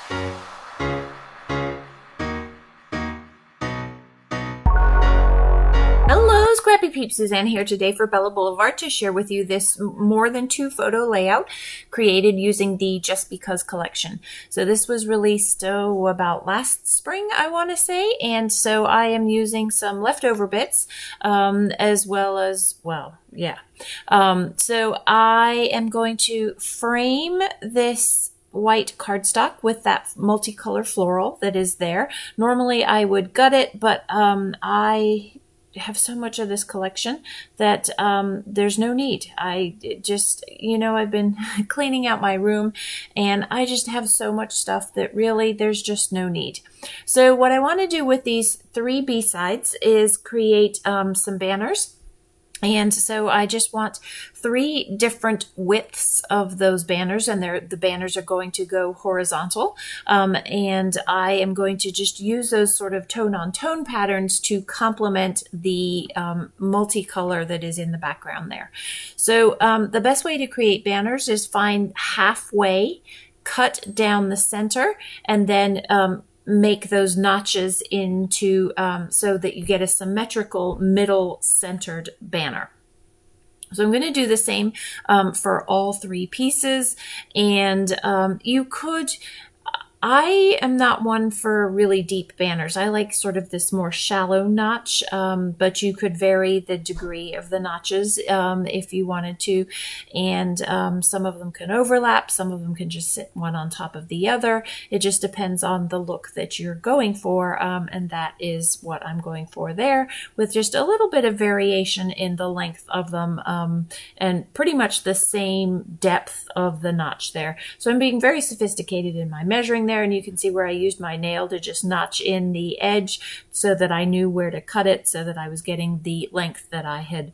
Hello, Scrappy Peeps. Suzanna here today for Bella Boulevard to share with you this more than 2 photo layout created using the Just Because collection. So this was released about last spring, I want to say, and so I am using some leftover bits as well as, well, yeah. So I am going to frame this white cardstock with that multicolor floral that is there. Normally I would gut it, but I have so much of this collection that there's no need. I just, I've been cleaning out my room and I just have so much stuff that really there's just no need. So what I want to do with these 3 B-sides is create some banners. And so I just want 3 different widths of those banners, and the banners are going to go horizontal. And I am going to just use those sort of tone-on-tone patterns to complement the multicolor that is in the background there. So the best way to create banners is find halfway, cut down the center, and then make those notches into so that you get a symmetrical middle centered banner. So I'm going to do the same for all 3 pieces, and I am not one for really deep banners. I like sort of this more shallow notch, but you could vary the degree of the notches if you wanted to. And some of them can overlap. Some of them can just sit one on top of the other. It just depends on the look that you're going for. And that is what I'm going for there, with just a little bit of variation in the length of them and pretty much the same depth of the notch there. So I'm being very sophisticated in my measuring there, and you can see where I used my nail to just notch in the edge so that I knew where to cut it, so that I was getting the length that I had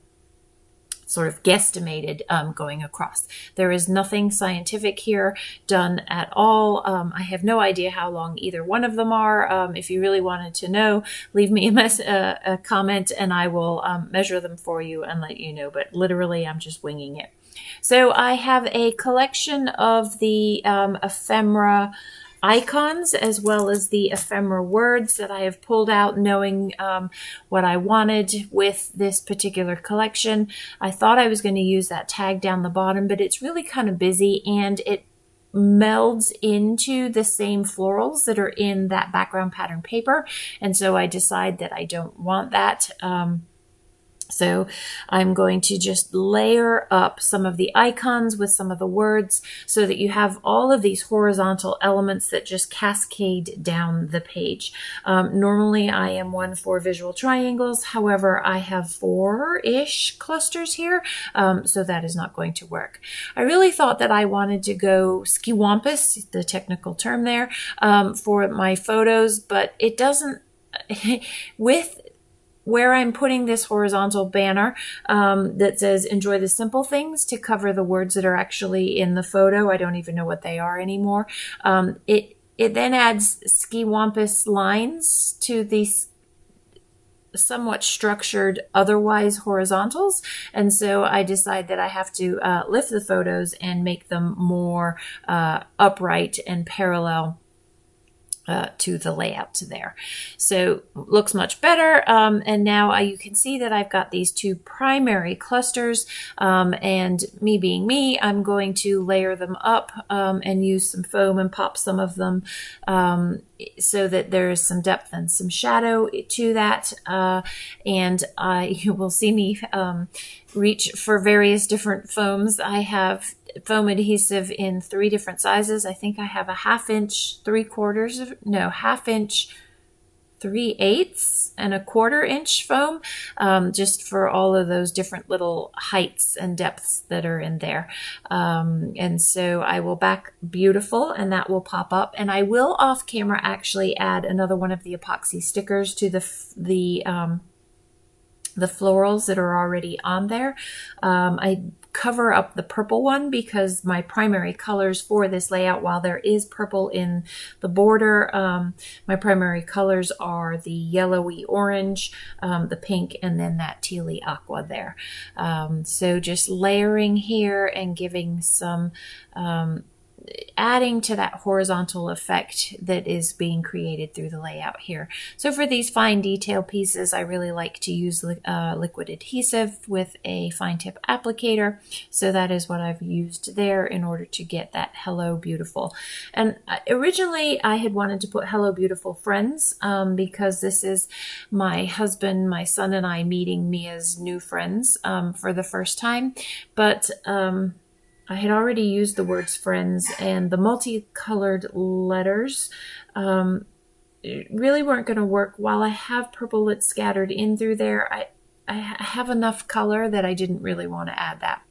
sort of guesstimated going across. There is nothing scientific here done at all. I have no idea how long either one of them are. If you really wanted to know, leave me a comment and I will measure them for you and let you know, but literally I'm just winging it. So I have a collection of the ephemera icons as well as the ephemera words that I have pulled out, knowing what I wanted with this particular collection. I thought I was going to use that tag down the bottom, but it's really kind of busy and it melds into the same florals that are in that background pattern paper. And so I decide that I don't want that. So I'm going to just layer up some of the icons with some of the words so that you have all of these horizontal elements that just cascade down the page. Normally I am one for visual triangles. However, I have 4-ish clusters here. So that is not going to work. I really thought that I wanted to go skiwampus, the technical term there, for my photos, but it doesn't, with where I'm putting this horizontal banner that says enjoy the simple things to cover the words that are actually in the photo. I don't even know what they are anymore. It then adds skiwampus lines to these somewhat structured otherwise horizontals. And so I decide that I have to lift the photos and make them more upright and parallel to the layout there. So looks much better. And now you can see that I've got these 2 primary clusters, and me being me, I'm going to layer them up and use some foam and pop some of them so that there is some depth and some shadow to that. And you will see me reach for various different foams. I have foam adhesive in 3 different sizes. I think I have a 1/2 inch, 1/2 inch, 3/8 and a 1/4 inch foam, just for all of those different little heights and depths that are in there. And so I will back beautiful and that will pop up, and I will off camera actually add another one of the epoxy stickers to the florals that are already on there. I cover up the purple one because my primary colors for this layout, while there is purple in the border, my primary colors are the yellowy orange, the pink, and then that tealy aqua there. So just layering here and giving some adding to that horizontal effect that is being created through the layout here. So for these fine detail pieces, I really like to use liquid adhesive with a fine tip applicator. So that is what I've used there in order to get that Hello Beautiful. And originally I had wanted to put Hello Beautiful Friends because this is my husband, my son, and I meeting Mia's new friends for the first time. But I had already used the words friends, and the multicolored letters really weren't going to work. While I have purple lit scattered in through there, I have enough color that I didn't really want to add that.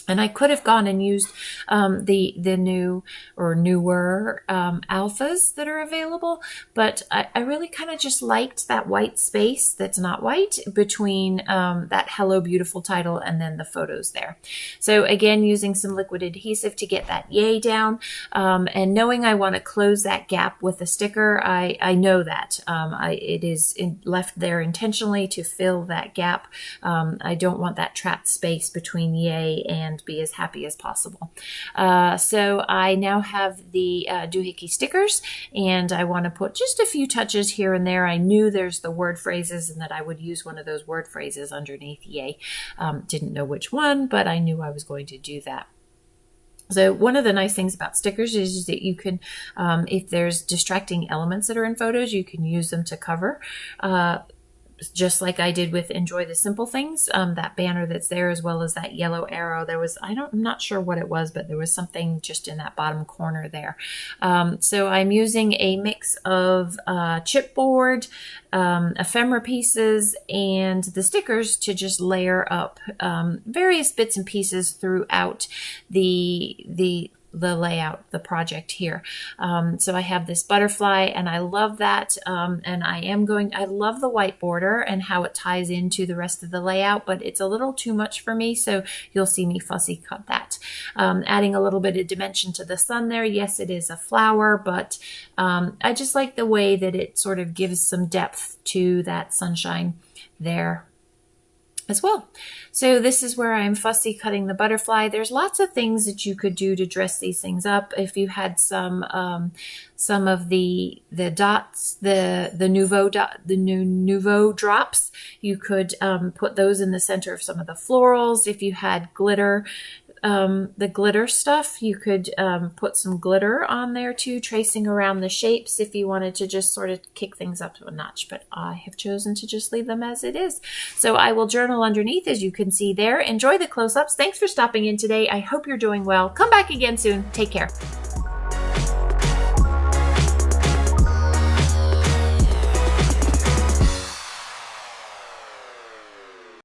And I could have gone and used the new or newer alphas that are available, but I really kind of just liked that white space that's not white between that Hello Beautiful title and then the photos there. So again, using some liquid adhesive to get that yay down, and knowing I want to close that gap with a sticker, I know that. It is left there intentionally to fill that gap. I don't want that trapped space between yay and be as happy as possible. So I now have the doohickey stickers, and I want to put just a few touches here and there. I knew there's the word phrases and that I would use one of those word phrases underneath yay. Didn't know which one, but I knew I was going to do that. So one of the nice things about stickers is that you can, if there's distracting elements that are in photos, you can use them to cover. Just like I did with Enjoy the Simple Things, that banner that's there, as well as that yellow arrow. There was, I'm not sure what it was, but there was something just in that bottom corner there. So I'm using a mix of chipboard, ephemera pieces, and the stickers to just layer up various bits and pieces throughout the layout, the project here. So I have this butterfly, and I love that. And I love the white border and how it ties into the rest of the layout, but it's a little too much for me. So you'll see me fussy cut that. Adding a little bit of dimension to the sun there. Yes, it is a flower, but I just like the way that it sort of gives some depth to that sunshine there as well. So this is where I'm fussy cutting the butterfly. There's lots of things that you could do to dress these things up. If you had some of the dots, the Nouveau drops, you could put those in the center of some of the florals. If you had glitter, the glitter stuff, you could put some glitter on there too, tracing around the shapes if you wanted to just sort of kick things up to a notch, but I have chosen to just leave them as it is. So I will journal underneath, as you can see there. Enjoy the close-ups. Thanks for stopping in today. I hope you're doing well. Come back again soon. Take care.